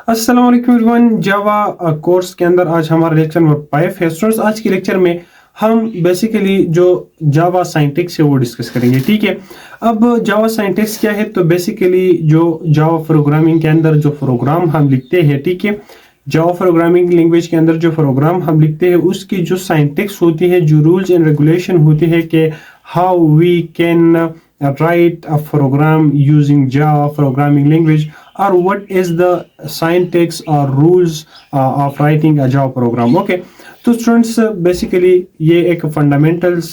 अस्सलाम वालेकुम एवरीवन। जावा कोर्स के अंदर आज हमारा लेक्चर नंबर 5 है। स्टूडेंट्स, आज के लेक्चर में हम बेसिकली जो जावा साइंटिक्स है वो डिस्कस करेंगे। ठीक है। अब जावा साइंटिक्स क्या है, तो बेसिकली जो जावा प्रोग्रामिंग के अंदर जो प्रोग्राम हम लिखते हैं, ठीक है, जावा प्रोग्रामिंग लैंग्वेज के अंदर जो प्रोग्राम हम लिखते हैं उसकी जो साइंटिक्स होती है, जो रूल्स एंड रेगुलेशन होती है कि how we can write a program using Java programming language, or what is the syntax or rules of writing a Java program. Okay, तो स्टूडेंट्स बेसिकली ये एक फंडामेंटल्स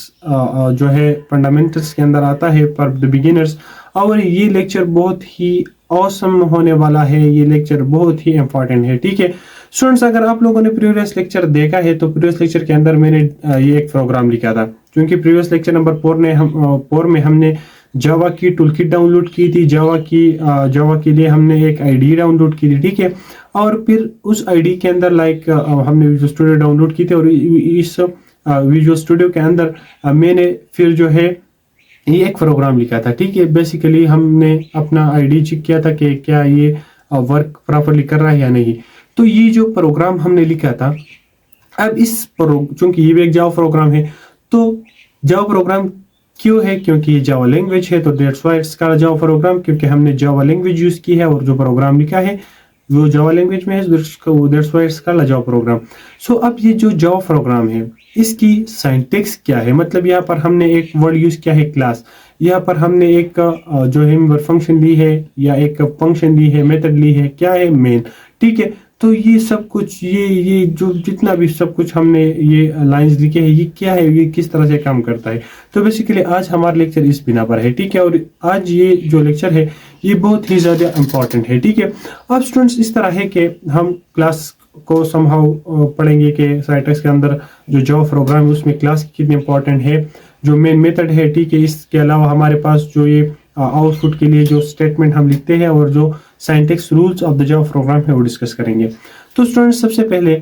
जो है फंडामेंटल्स के अंदर आता है फॉर द बिगिनर्स, और ये लेक्चर बहुत ही ऑसम होने वाला है। ये लेक्चर बहुत ही इंपॉर्टेंट है। ठीक है स्टूडेंट्स, अगर आप लोगों ने प्रीवियस लेक्चर देखा है तो प्रीवियस लेक्चर के अंदर मैंने ये एक प्रोग्राम लिखा था, क्योंकि प्रीवियस लेक्चर नंबर 4 में हमने जावा की टूलकिट डाउनलोड की थी। जावा के लिए हमने एक आईडी डाउनलोड की थी। ठीक है, और फिर उस आईडी के अंदर हमने विजुअल स्टूडियो डाउनलोड की थी, और इस विजुअल स्टूडियो के अंदर मैंने फिर जो है ये एक प्रोग्राम लिखा था। ठीक है, बेसिकली हमने अपना आईडी चेक किया था कि क्या ये वर्क प्रॉपरली कर रहा है या नहीं। तो ये जो प्रोग्राम हमने लिखा था, अब चूंकि ये भी एक जावा प्रोग्राम है, तो जावा प्रोग्राम क्यों है, क्योंकि ये जावा लैंग्वेज है, तो that's why it's called Java programme, क्योंकि हमने जावा लैंग्वेज यूज की है और जो प्रोग्राम लिखा है वो जावा लैंग्वेज में है, that's why it's called Java program. So अब ये जो जावा प्रोग्राम है इसकी सिंटैक्स क्या है, मतलब यहाँ पर हमने एक वर्ड यूज किया है क्लास, यहाँ पर हमने एक जो है फंक्शन ली है या एक फंक्शन ली है, मेथड ली है, क्या है मेन। ठीक है, तो ये सब कुछ ये जो जितना भी सब कुछ हमने ये लाइंस लिखे हैं, ये क्या है, ये किस तरह से काम करता है। तो बेसिकली आज हमारा लेक्चर इस बिना पर है। ठीक है, और आज ये जो लेक्चर है ये बहुत ही ज़्यादा इम्पॉर्टेंट है। ठीक है, अब स्टूडेंट्स इस तरह है कि हम क्लास को समहाउ पढ़ेंगे कि साइंटिक्स के अंदर जो जावा प्रोग्राम है उसमें क्लास कितनी इंपॉर्टेंट है, जो मेन मेथड है। ठीक है, इसके अलावा हमारे पास जो ये आउटपुट के लिए जो स्टेटमेंट हम लिखते हैं और जो syntax rules of the Java program है वो डिस्कस करेंगे। तो स्टूडेंट्स सबसे पहले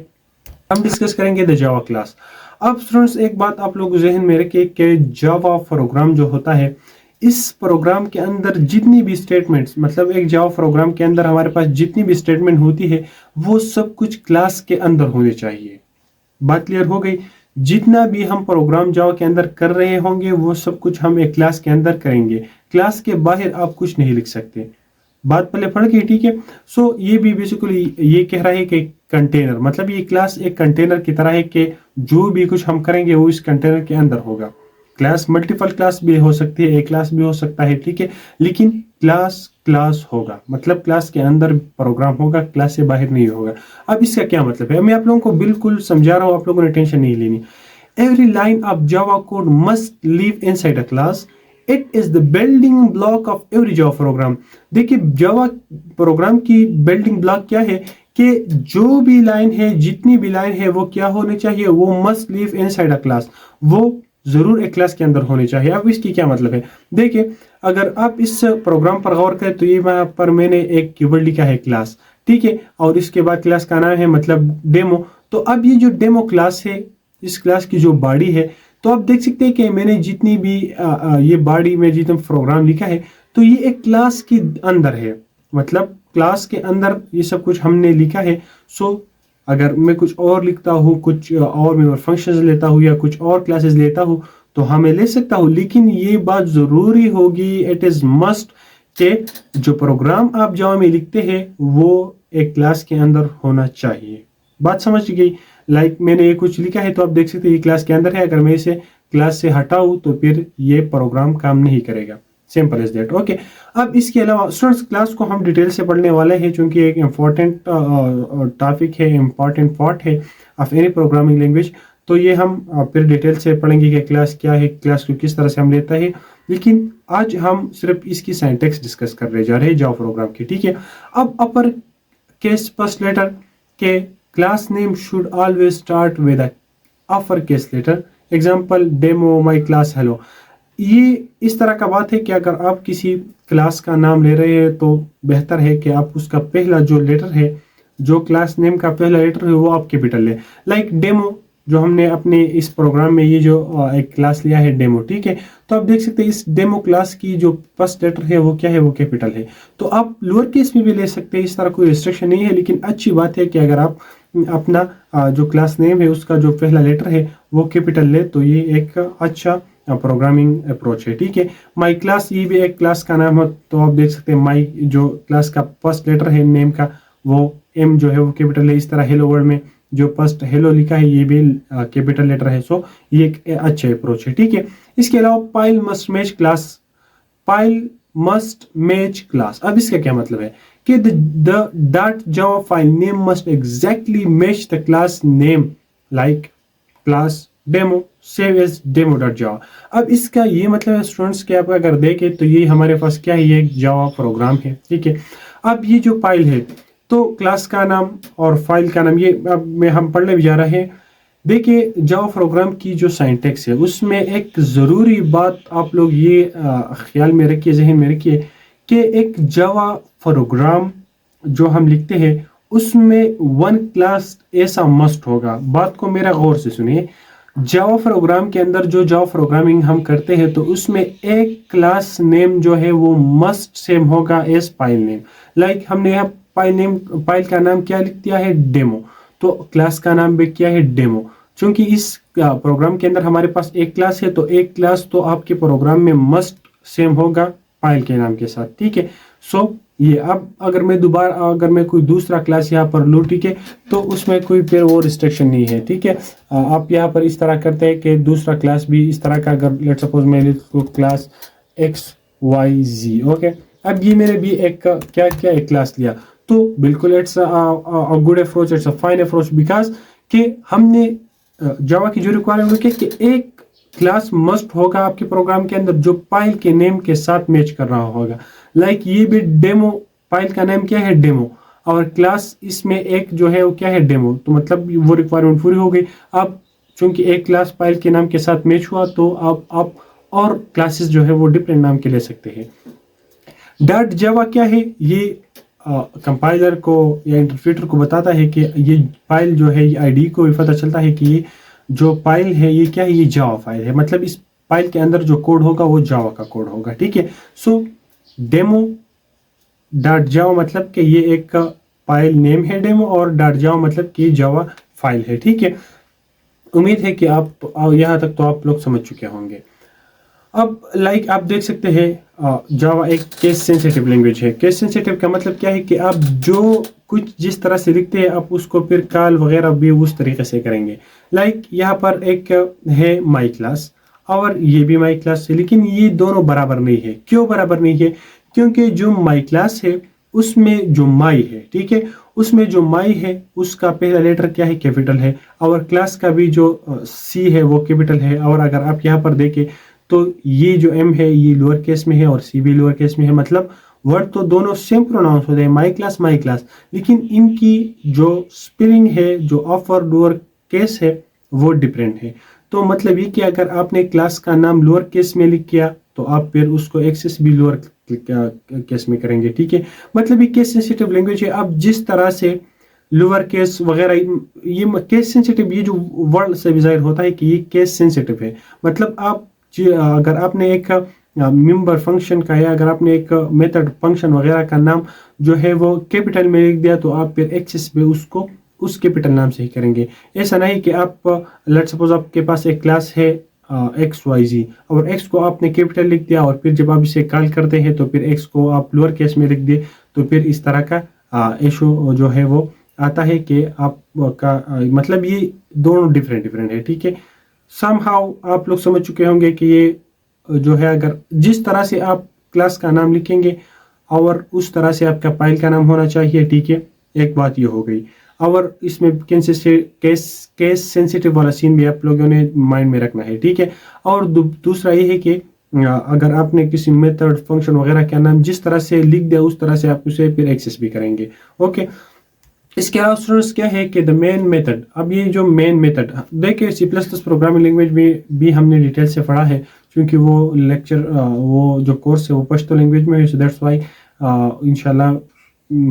हम डिस्कस करेंगे द जावा क्लास। अब स्टूडेंट्स एक बात आप लोग जहन में रखें कि जावा प्रोग्राम जो होता है, इस प्रोग्राम के अंदर जितनी भी स्टेटमेंट्स, मतलब एक जावा प्रोग्राम के अंदर हमारे पास जितनी भी स्टेटमेंट होती है वो सब कुछ क्लास के अंदर होने चाहिए। बात क्लियर हो गई। जितना भी हम प्रोग्राम जावा के अंदर कर रहे होंगे वो सब कुछ हम एक क्लास के अंदर करेंगे, क्लास के बाहर आप कुछ नहीं लिख सकते। बात पहले पढ़ के, ठीक है। सो ये भी बेसिकली ये कह रहा है कि कंटेनर, मतलब ये क्लास एक कंटेनर की तरह है कि जो भी कुछ हम करेंगे वो इस कंटेनर के अंदर होगा। क्लास मल्टीपल क्लास भी हो सकती है, एक क्लास भी हो सकता है, ठीक है, लेकिन क्लास क्लास होगा, मतलब क्लास के अंदर प्रोग्राम होगा, क्लास से बाहर नहीं होगा। अब इसका क्या मतलब है, मैं आप लोगों को बिल्कुल समझा रहा हूँ, आप लोगों ने टेंशन नहीं लेनी। Every line of Java code must live inside a class, it is the building block of every Java programme. देखिए जावा प्रोग्राम की बिल्डिंग ब्लॉक क्या है कि जो भी लाइन है, जितनी भी लाइन है, वो क्या होनी चाहिए, वो must live inside a class, वो जरूर एक क्लास के अंदर होनी चाहिए। अब इसकी क्या मतलब है, देखिए अगर आप इस प्रोग्राम पर गौर करें तो ये वहां पर मैंने एक कीवर्ड लिखा है क्लास, ठीक है, और इसके बाद क्लास का नाम है मतलब डेमो। तो अब ये जो डेमो क्लास है, इस क्लास की जो बॉडी है, तो आप देख सकते हैं कि मैंने जितनी भी ये बॉडी में जितना प्रोग्राम लिखा है तो ये एक क्लास के अंदर है, मतलब क्लास के अंदर ये सब कुछ हमने लिखा है। सो अगर मैं कुछ और लिखता हूँ, कुछ और मैं फंक्शंस लेता हूँ या कुछ और क्लासेस लेता हूँ तो हाँ मैं ले सकता हूँ, लेकिन ये बात जरूरी होगी, इट इज मस्ट के जो प्रोग्राम आप जावा में लिखते हैं वो एक क्लास के अंदर होना चाहिए। बात समझ गई। मैंने ये कुछ लिखा है तो आप देख सकते हैं ये क्लास के अंदर है, अगर मैं इसे क्लास से हटाऊं तो फिर ये प्रोग्राम काम नहीं करेगा। Simple is that. ओके, अब इसके अलावा स्टूडेंट्स क्लास को हम डिटेल से पढ़ने वाले हैं, क्योंकि एक इम्पॉर्टेंट टॉपिक है, इम्पॉर्टेंट पार्ट है ऑफ एनी प्रोग्रामिंग लैंग्वेज। तो ये हम फिर डिटेल से पढ़ेंगे कि क्लास क्या है, क्लास को किस तरह से हम लेता है, लेकिन आज हम सिर्फ इसकी सिंटैक्स डिस्कस कर रहे जा रहे हैं जावा प्रोग्राम की। ठीक है, अब अपर केस फर्स्ट लेटर के class name should always start with a upper case letter. Example demo my class hello. ये इस तरह का बात है कि अगर आप किसी क्लास का नाम ले रहे हैं तो बेहतर है कि आप उसका पहला जो लेटर है, जो क्लास नेम का पहला लेटर है वो आप कैपिटल ले। लाइक डेमो जो हमने अपने इस प्रोग्राम में ये जो एक क्लास लिया है डेमो, ठीक है। तो आप देख सकते हैं इस डेमो क्लास की जो फर्स्ट लेटर है वो क्या है, वो कैपिटल है। तो आप लोअर केस में भी ले सकते हैं, इस तरह कोई रिस्ट्रिक्शन नहीं है। लेकिन अच्छी बात है कि अगर आप अपना जो क्लास नेम है उसका जो पहला लेटर है वो कैपिटल ले, तो ये एक अच्छा प्रोग्रामिंग अप्रोच है, ठीक है। माई क्लास, ये भी एक क्लास का नाम है। तो आप देख सकते हैं माई जो क्लास का फर्स्ट लेटर है नेम का, वो एम जो है वो कैपिटल है। इस तरह हेलो वर्ल्ड में जो फर्स्ट हेलो लिखा है ये भी कैपिटल लेटर है। सो ये एक अच्छा अप्रोच है, ठीक है। इसके अलावा file must match class, file must match class, अब इसका क्या मतलब है कि that Java file name must exactly match the class name, like class demo save as demo dot Java. अब इसका ये मतलब है स्टूडेंट्स कि आप अगर देखें तो ये हमारे पास क्या है, ये एक जावा प्रोग्राम है, ठीक है। अब ये जो फाइल है तो क्लास का नाम और फाइल का नाम ये अब में हम पढ़ने भी जा रहे हैं। देखिए जावा प्रोग्राम की जो सिंटैक्स है उसमें एक ज़रूरी बात आप लोग ये ख्याल में रखिए, जहन में रखिए कि एक जावा प्रोग्राम जो हम लिखते हैं उसमें वन क्लास ऐसा मस्ट होगा। बात को मेरा गौर से सुनिए, जावा प्रोग्राम के अंदर जो जावा प्रोग्रामिंग हम करते हैं तो उसमें एक क्लास नेम जो है वो मस्ट सेम होगा एज फाइल नेम। लाइक हमने यहाँ फाइल का नाम क्या लिख दिया है, डेमो, तो क्लास का नाम भी क्या है, डेमो। क्योंकि इस प्रोग्राम के अंदर हमारे पास एक क्लास है तो एक क्लास तो आपके प्रोग्राम में मस्ट सेम होगा फाइल के नाम के साथ, ठीक है। सो ये अब अगर मैं कोई दूसरा क्लास यहाँ पर लूँ, ठीक है, तो उसमें कोई फिर वो रिस्ट्रिक्शन नहीं है, ठीक है। आप यहाँ पर इस तरह करते हैं कि दूसरा क्लास भी इस तरह का, अगर लेट सपोज मैं लिखूँ क्लास XYZ, ओके। अब ये मैंने भी एक क्या क्या एक क्लास लिया, तो बिल्कुल it's a good approach, it's a fine approach, because कि हमने जावा की जो रिक्वायरमेंट है कि एक क्लास मस्ट होगा आपके प्रोग्राम के अंदर जो फाइल के नेम के साथ मैच कर रहा होगा। लाइक ये भी डेमो, फाइल का नेम क्या है, डेमो, और क्लास इसमें एक जो है वो क्या है, डेमो, तो मतलब वो रिक्वायरमेंट पूरी हो गई। अब चूंकि एक क्लास फाइल के नाम के साथ मैच हुआ तो आप और क्लासेस जो है वो डिफरेंट नाम के ले सकते हैं। डॉट जावा क्या है, ये कंपाइलर को या इंटरप्रेटर को बताता है कि ये फाइल जो है, ये आईडी को भी पता चलता है कि ये जो फाइल है ये क्या है, ये जावा फाइल है, मतलब इस फाइल के अंदर जो कोड होगा वो जावा का कोड होगा, ठीक है। सो डेमो डॉट जावा मतलब कि ये एक फाइल नेम है डेमो, और डॉट जावा मतलब कि जावा फाइल है, ठीक है। उम्मीद है कि आप यहाँ तक तो आप लोग समझ चुके होंगे। अब लाइक आप देख सकते हैं जावा एक केस सेंसिटिव लैंग्वेज है। केस सेंसिटिव का मतलब क्या है कि आप जो कुछ जिस तरह से लिखते हैं आप उसको फिर कॉल वगैरह भी उस तरीके से करेंगे। लाइक यहाँ पर एक है माई क्लास और ये भी माई क्लास है, लेकिन ये दोनों बराबर नहीं है। क्यों बराबर नहीं है? क्योंकि जो माई क्लास है उसमें जो माई है, ठीक है, उसमें जो माई है उसका पहला लेटर क्या है, कैपिटल है, और क्लास का भी जो सी है वो कैपिटल है। और अगर आप यहाँ पर देखें तो ये जो एम है ये लोअर केस में है और सी भी लोअर केस में है, मतलब वर्ड तो दोनों सेम प्रोनाउंस होते हैं, माई क्लास, लेकिन इनकी जो स्पेलिंग है, जो अपर लोअर केस है, वो डिफरेंट है। तो मतलब ये कि अगर आपने क्लास का नाम लोअर केस में लिख किया तो आप फिर उसको एक्सेस भी लोअर केस में करेंगे, ठीक है। मतलब ये केस सेंसिटिव लैंग्वेज है। अब जिस तरह से लोअर केस वगैरह, ये केस सेंसिटिव, ये जो वर्ड से भी जाहिर होता है कि ये केस सेंसिटिव है। मतलब आप अगर आपने एक मेंबर फंक्शन का या अगर आपने एक मेथड फंक्शन वगैरह का नाम जो है वो कैपिटल में लिख दिया तो आप फिर एक्सेस पे उसको उस कैपिटल नाम से ही करेंगे। ऐसा नहीं कि आप लेट्स सपोज आपके पास एक क्लास है XYZ और X को आपने कैपिटल लिख दिया और फिर जब आप इसे कॉल करते हैं तो फिर X को आप लोअर केस में लिख दिए, तो फिर इस तरह का इशू जो है वो आता है कि आपका मतलब ये दोनों डिफरेंट है, ठीक है। समहाउ आप लोग समझ चुके होंगे कि ये जो है अगर जिस तरह से आप क्लास का नाम लिखेंगे और उस तरह से आपका फाइल का नाम होना चाहिए, ठीक है। एक बात ये हो गई। और इसमें केस सेंसिटिव वाला सीन भी आप लोगों ने माइंड में रखना है, ठीक है। और दूसरा ये है कि अगर आपने किसी मेथड फंक्शन वगैरह का नाम जिस तरह से लिख दिया उस तरह से आप उसे फिर एक्सेस भी करेंगे, ओके। इसके अलावा स्टूडेंट्स क्या है कि द मेन मेथड, अब ये जो मेन मेथड देखिए C++ प्रोग्रामिंग लैंग्वेज में भी हमने डिटेल से पढ़ा है, क्योंकि वो लेक्चर वो जो कोर्स है वो पश्तो लैंग्वेज में है। सो दैट्स वाई इंशाल्लाह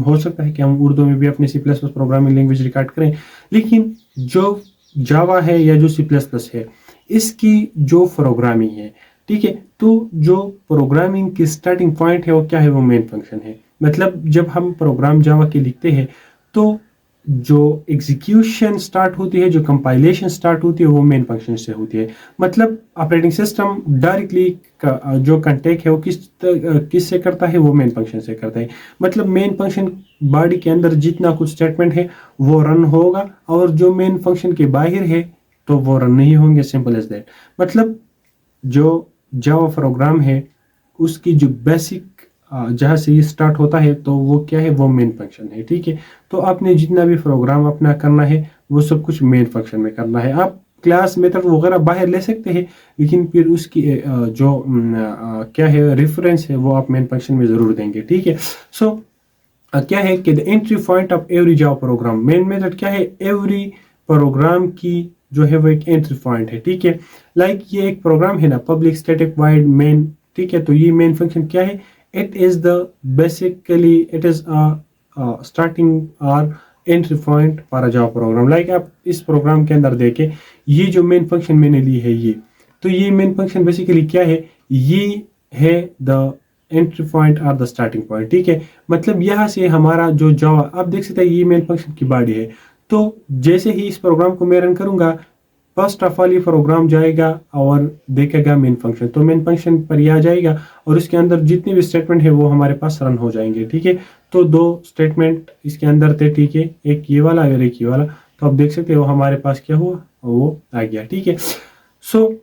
हो सकता है कि हम उर्दू में भी अपने C++ प्रोग्रामिंग लैंग्वेज रिकॉर्ड करें। लेकिन जो जावा है या जो सी प्लस प्लस है, इसकी जो प्रोग्रामिंग है, ठीक है, तो जो प्रोग्रामिंग की स्टार्टिंग पॉइंट है वो क्या है, वो मेन फंक्शन है। मतलब जब हम प्रोग्राम जावा के लिखते हैं तो जो एग्जीक्यूशन स्टार्ट होती है, जो कंपाइलेशन स्टार्ट होती है, वो मेन फंक्शन से होती है। मतलब ऑपरेटिंग सिस्टम डायरेक्टली जो कंटेक्ट है वो किस से करता है, वो मेन फंक्शन से करता है। मतलब मेन फंक्शन बॉडी के अंदर जितना कुछ स्टेटमेंट है वो रन होगा, और जो मेन फंक्शन के बाहर है तो वो रन नहीं होंगे, सिंपल एज दैट। मतलब जो जावा प्रोग्राम है उसकी जो बेसिक जहाँ से ये स्टार्ट होता है तो वो क्या है, वो मेन फंक्शन है, ठीक है। तो आपने जितना भी प्रोग्राम अपना करना है वो सब कुछ मेन फंक्शन में करना है। आप क्लास मेथड वगैरह बाहर ले सकते हैं, लेकिन फिर उसकी जो क्या है रेफरेंस है वो आप मेन फंक्शन में जरूर देंगे, ठीक है। सो क्या है कि the entry point of every Java programme, main method क्या है, एवरी प्रोग्राम की जो है वो एक एंट्री पॉइंट है, ठीक है। लाइक ये एक प्रोग्राम है ना, पब्लिक स्टैटिक वाइड मेन, ठीक है। तो ये मेन फंक्शन क्या है, it is the basically it is a starting or entry point for a Java program। Like आप इस प्रोग्राम के अंदर देखें, ये जो मेन फंक्शन मैंने ली है ये, तो ये मेन फंक्शन बेसिकली क्या है, ये है द एंट्री पॉइंट और द स्टार्टिंग पॉइंट, ठीक है। मतलब यहाँ से हमारा जो जावा, आप देख सकते हैं ये मेन फंक्शन की बॉडी है। तो जैसे ही इस प्रोग्राम को मैं रन करूंगा, फर्स्ट ऑफ ऑल ये प्रोग्राम जाएगा और देखेगा मेन फंक्शन, तो मेन फंक्शन पर ये आ जाएगा और इसके अंदर जितने भी स्टेटमेंट है वो हमारे पास रन हो जाएंगे, ठीक है। तो दो स्टेटमेंट इसके अंदर थे, ठीक है, एक ये वाला और एक ये वाला। तो आप देख सकते हो हमारे पास क्या हुआ, वो आ गया, ठीक है। सो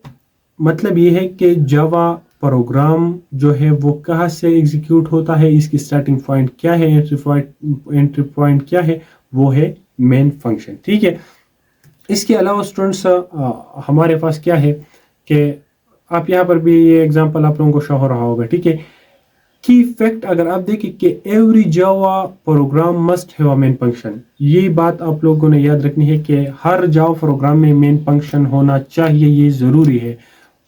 मतलब ये है कि जावा प्रोग्राम जो है वो कहाँ से एग्जीक्यूट होता है, इसकी स्टार्टिंग पॉइंट क्या है, एंट्री पॉइंट क्या है, वो है मेन फंक्शन, ठीक है। इसके अलावा स्टूडेंट्स हमारे पास क्या है कि आप यहाँ पर भी ये एग्जांपल आप लोगों को शो हो रहा होगा, ठीक है। की फैक्ट अगर आप देखें कि every Java program must have a main function, ये बात आप लोगों ने याद रखनी है कि हर जावा प्रोग्राम में मेन फंक्शन होना चाहिए, ये ज़रूरी है,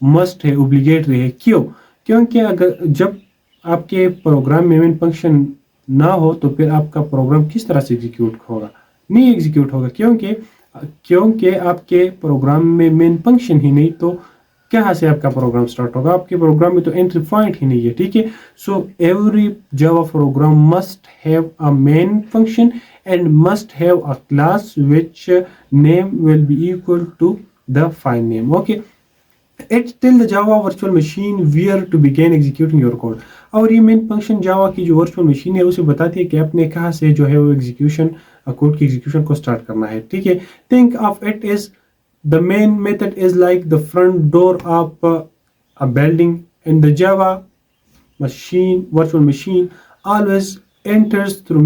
मस्ट है, ओब्लिगेटरी है। क्यों? क्योंकि अगर जब आपके प्रोग्राम में मेन फंक्शन ना हो तो फिर आपका प्रोग्राम किस तरह से एग्जीक्यूट होगा, नहीं एग्जीक्यूट होगा। क्योंकि आपके प्रोग्राम में मेन फंक्शन ही नहीं, तो कहाँ से आपका प्रोग्राम स्टार्ट होगा, आपके प्रोग्राम में तो एंट्री पॉइंट ही नहीं है, ठीक है। So every Java program must have a main function and must have a class which name will be equal to the file name, okay. It tell the Java virtual machine where to begin executing your code। और ये main function जावा की जो virtual machine है उसे बताती है कि आपने कहाँ से जो है वो एग्जीक्यूशन, कोड की एग्जीक्यूशन को स्टार्ट करना है, ठीक है। Think of it is the main method is like the front door of a building in the Java machine, virtual machine always enters through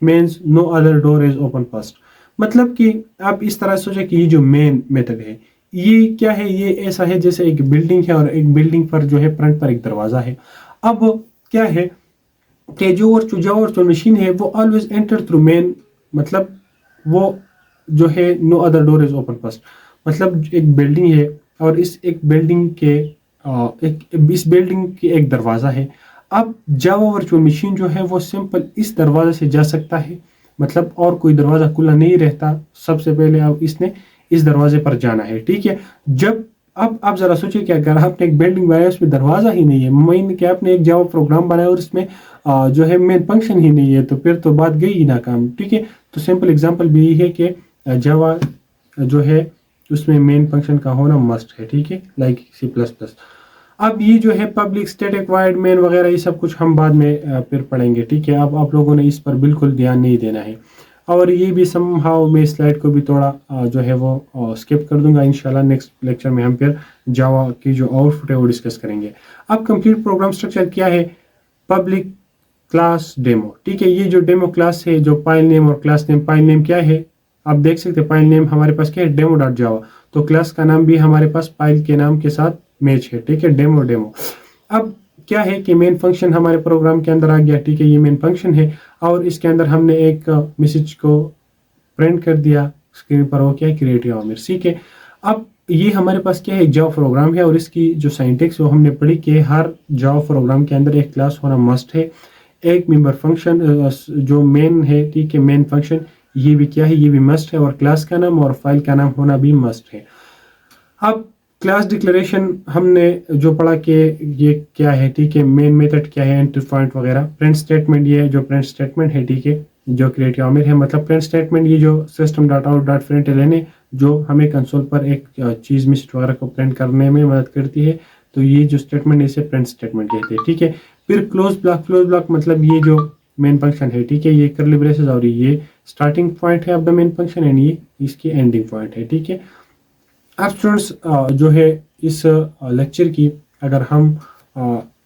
means no other door is open first। मतलब कि आप इस तरह सोचें कि ये जो main method है ये क्या है, ये ऐसा है जैसे एक बिल्डिंग है और एक बिल्डिंग पर जो है फ्रंट पर एक दरवाजा है। अब क्या है कि जो वर्चुअल मशीन है वो ऑलवेज एंटर थ्रू मेन, मतलब वो जो है no other door is open first. मतलब एक बिल्डिंग है और इस बिल्डिंग के एक दरवाजा है। अब जावा वर्चुअल मशीन जो है वो सिंपल इस दरवाजे से जा सकता है, मतलब और कोई दरवाजा खुला नहीं रहता, सबसे पहले अब इसने इस दरवाजे पर जाना है, ठीक है। जब अब आप जरा सोचिए कि अगर आपने एक बिल्डिंग बनाया उसमें दरवाजा ही नहीं है, मान कि आपने एक जावा प्रोग्राम बनाया और इसमें जो है मेन फंक्शन ही नहीं है, तो फिर तो बात गई ही ना काम, ठीक है। तो सिंपल एग्जांपल भी है कि जावा जो है उसमें मेन फंक्शन का होना मस्ट है, ठीक है, लाइक सी प्लस प्लस। अब ये जो है पब्लिक स्टैटिक वाइड मेन वगैरह ये सब कुछ हम बाद में फिर पढ़ेंगे, ठीक है। अब आप लोगों ने इस पर बिल्कुल ध्यान नहीं देना है। और ये भी समहाउ मैं स्लाइड को भी थोड़ा जो है वो स्किप कर दूंगा, इंशाल्लाह नेक्स्ट लेक्चर में हम फिर जावा की जो आउटपुट है वो डिस्कस करेंगे। अब कंप्लीट प्रोग्राम स्ट्रक्चर क्या है, पब्लिक क्लास डेमो, ठीक है। ये जो डेमो क्लास है, जो फाइल नेम और क्लास नेम, फाइल नेम क्या है आप देख सकते हैं, फाइल नेम हमारे पास क्या है, demo.java, तो क्लास का नाम भी हमारे पास फाइल के नाम के साथ मैच है, ठीक है, डेमो। अब क्या है कि मेन फंक्शन हमारे प्रोग्राम के अंदर आ गया, ठीक है, ये मेन फंक्शन है और इसके अंदर हमने एक मैसेज को प्रिंट कर दिया स्क्रीन पर, वो क्या है, क्रिएट योर इमेज, ठीक है। अब ये हमारे पास क्या है, जावा प्रोग्राम है और इसकी जो सिंटैक्स वो हमने पढ़ी कि हर जावा प्रोग्राम के अंदर एक क्लास होना मस्ट है, एक मेंबर फंक्शन जो मेन है, ठीक है, मेन फंक्शन ये भी क्या है, ये भी मस्ट है, और क्लास का नाम और फाइल का नाम होना भी मस्ट है। अब क्लास डिक्लेरेशन हमने जो पढ़ा कि ये क्या है, ठीक है, मेन मेथड क्या है, एंट्री पॉइंट वगैरह। प्रिंट स्टेटमेंट, ये जो प्रिंट स्टेटमेंट है, ठीक है, जो क्रिएट आमिर है, मतलब प्रिंट स्टेटमेंट ये जो system dot out dot println है, जो हमें कंसोल पर एक चीज़ मिस्ट वगैरह को प्रिंट करने में मदद करती है, तो ये जो स्टेटमेंट इसे प्रिंट स्टेटमेंट कहते हैं, ठीक है। फिर क्लोज ब्लॉक, क्लोज ब्लॉक मतलब ये जो मेन फंक्शन है, ठीक है, ये कर्ली ब्रेसेस और ये स्टार्टिंग पॉइंट है of the main function and ये इसकी एंडिंग पॉइंट है, ठीक है। अब स्टूडेंट्स जो है इस लेक्चर की अगर हम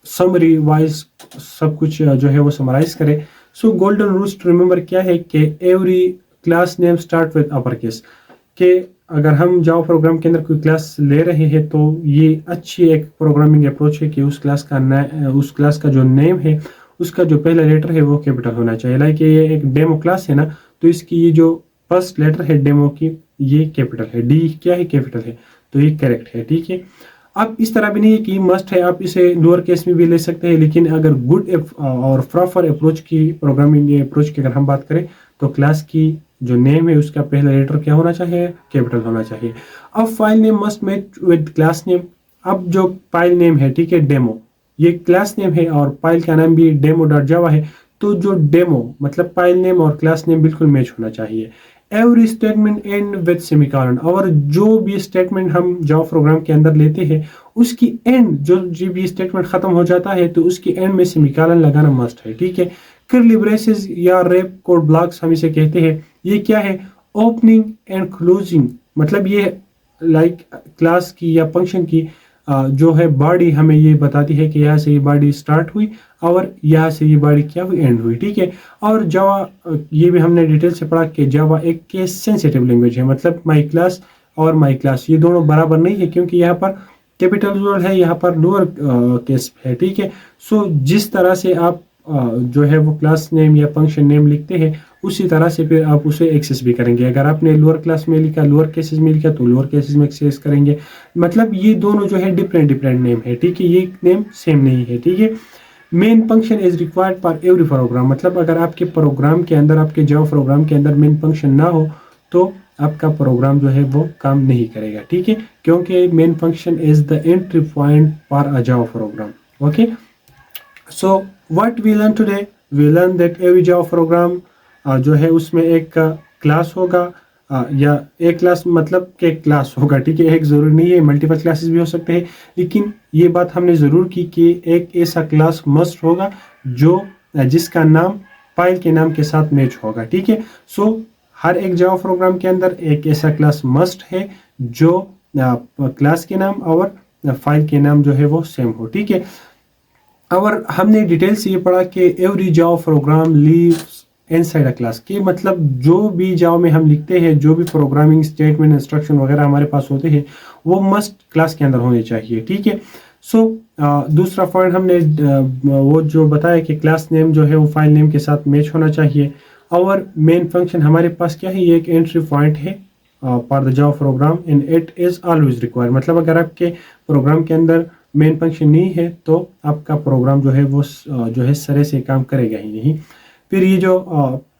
समरी वाइज सब कुछ जो है वो समराइज करें, so golden rules to remember क्या है कि every class name start with upper case, कि अगर हम जावा प्रोग्राम के अंदर कोई क्लास ले रहे हैं तो ये अच्छी एक प्रोग्रामिंग अप्रोच है कि उस क्लास का जो नेम है उसका जो पहला लेटर है वो कैपिटल होना चाहिए। लाइक ये एक डेमो क्लास है ना, तो इसकी ये जो फर्स्ट लेटर है डेमो की ये कैपिटल है, डी क्या है, कैपिटल है, तो ये करेक्ट है, ठीक है। अब इस तरह भी नहीं है कि मस्ट है, आप इसे लोअर केस में भी ले सकते हैं, लेकिन अगर गुड और प्रॉपर अप्रोच की, प्रोग्रामिंग अप्रोच की अगर हम बात करें तो क्लास की जो नेम है उसका पहला लेटर क्या होना चाहिए, कैपिटल होना चाहिए। अब file name must match with class name. अब जो फाइल नेम है, ठीक है, डेमो, ये क्लास नेम है और फाइल का नाम भी डेमो डॉट जावा है, तो जो डेमो मतलब फाइल नेम और क्लास नेम बिल्कुल मैच होना चाहिए। Every statement and with semicolon, और जो भी स्टेटमेंट हम जावा प्रोग्राम के अंदर लेते हैं उसकी एंड, जो भी स्टेटमेंट खत्म हो जाता है तो उसकी एंड में सेमीकोलन लगाना मस्ट है, ठीक है। कर्ली ब्रेसेस या रैप कोड ब्लॉक्स हम इसे कहते हैं, ये क्या है, ओपनिंग एंड क्लोजिंग, मतलब ये लाइक क्लास की या फंक्शन की जो है बॉडी हमें ये बताती है कि यहाँ से ये बॉडी स्टार्ट हुई और यहाँ से ये बॉडी क्या हुई, एंड हुई, ठीक है। और जावा ये भी हमने डिटेल से पढ़ा कि जावा एक केस सेंसिटिव लैंग्वेज है, मतलब माई क्लास और माई क्लास ये दोनों बराबर नहीं है, क्योंकि यहाँ पर कैपिटल वर्ड है, यहाँ पर लोअर केस है, ठीक है। सो जिस तरह से आप जो है वो क्लास नेम या फंक्शन नेम लिखते हैं उसी तरह से फिर आप उसे एक्सेस भी करेंगे। अगर आपने लोअर क्लास में लिखा, लोअर केसेस में लिखा, तो लोअर केसेस में एक्सेस करेंगे। मतलब ये दोनों जो है डिफरेंट डिफरेंट नेम है, ठीक है, ये नेम सेम नहीं है, ठीक है। Main function is required for every programme, मतलब अगर आपके प्रोग्राम के अंदर, आपके जावा प्रोग्राम के अंदर मेन फंक्शन ना हो तो आपका प्रोग्राम जो है वो काम नहीं करेगा, ठीक है, क्योंकि main function is the entry point for a Java program. Okay, so what we learn today, we learn that every Java program जो है उसमें एक क्लास होगा, या एक क्लास मतलब कि क्लास होगा, ठीक है, एक ज़रूरी नहीं है, मल्टीपल क्लासेस भी हो सकते हैं, लेकिन ये बात हमने ज़रूर की कि एक ऐसा क्लास मस्ट होगा जो जिसका नाम फाइल के नाम के साथ मैच होगा, ठीक है। सो हर एक जावा प्रोग्राम के अंदर एक ऐसा क्लास मस्ट है जो क्लास के नाम और फाइल के नाम जो है वो सेम हो, ठीक है। और हमने डिटेल से ये पढ़ा कि every Java programme leaves inside a class, कि मतलब जो भी जावा में हम लिखते हैं, जो भी प्रोग्रामिंग स्टेटमेंट इंस्ट्रक्शन वगैरह हमारे पास होते हैं वो मस्ट क्लास के अंदर होने चाहिए, ठीक है। सो दूसरा पॉइंट हमने वो जो बताया कि क्लास नेम जो है वो फाइल नेम के साथ मैच होना चाहिए। और मेन फंक्शन हमारे पास क्या है, ये एक एंट्री पॉइंट है for the Java programme and it is always required, मतलब अगर आपके प्रोग्राम के अंदर मेन फंक्शन नहीं है तो आपका प्रोग्राम जो है वो जो है सरे से काम करेगा ही नहीं। फिर ये जो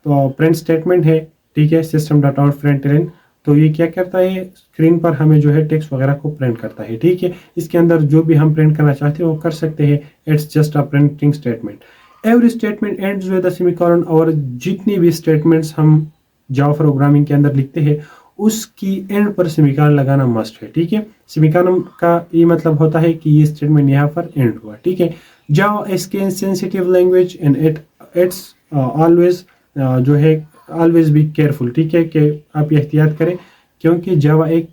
प्रिंट स्टेटमेंट है, ठीक है, सिस्टम डॉट आउट प्रिंटलन, तो ये क्या करता है, स्क्रीन पर हमें जो है टेक्स्ट वगैरह को प्रिंट करता है, ठीक है। इसके अंदर जो भी हम प्रिंट करना चाहते हैं वो कर सकते हैं, it's just a printing statement. Every statement ends with a semicolon, और जितनी भी स्टेटमेंट्स हम जावा प्रोग्रामिंग के अंदर लिखते हैं उसकी एंड पर सेमीकोलन लगाना मस्ट है, ठीक है। सेमीकोलन का ये मतलब होता है कि ये स्टेटमेंट यहाँ पर एंड हुआ, ठीक है। Java is case sensitive language and it's always जो है ऑलवेज बी केयरफुल, ठीक है, कि आप एहतियात करें, क्योंकि जावा एक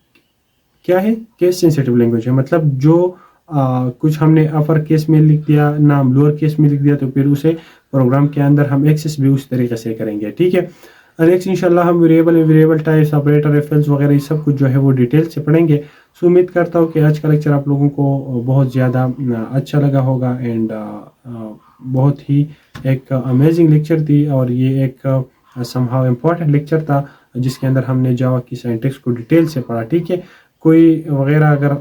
क्या है, केस सेंसिटिव लैंग्वेज है, मतलब जो कुछ हमने अपर केस में लिख दिया, नाम लोअर केस में लिख दिया, तो फिर उसे प्रोग्राम के अंदर हम एक्सेस भी उस तरीके से करेंगे, ठीक है। नेक्स्ट इंशाल्लाह हम वेरिएबल टाइप्स, ऑपरेटर, रेफरेंस वगैरह ये सब कुछ जो है वो डिटेल से पढ़ेंगे। सो उम्मीद करता हूँ कि आज का लेक्चर आप लोगों को बहुत ज़्यादा अच्छा लगा होगा एंड बहुत ही एक अमेजिंग लेक्चर थी, और ये एक समहाउ इम्पोर्टेंट लेक्चर था जिसके अंदर हमने जावा की सिंटैक्स को डिटेल से पढ़ा, ठीक है। कोई वगैरह अगर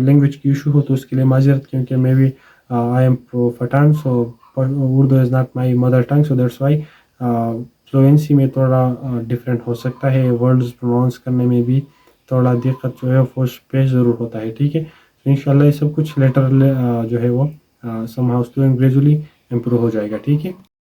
लैंग्वेज की इशू हो तो उसके लिए माजरत, क्योंकि मैं भी I am Pathan, so Urdu is not my mother tongue, so that's why fluency में थोड़ा डिफरेंट हो सकता है, वर्ड्स प्रोनाउंस करने में भी थोड़ा दिक्कत जो है वो पेश ज़रूर होता है, ठीक है। तो इंशाल्लाह ये सब कुछ लेटर जो है वो somehow slow and gradually improve हो जाएगा, ठीक है।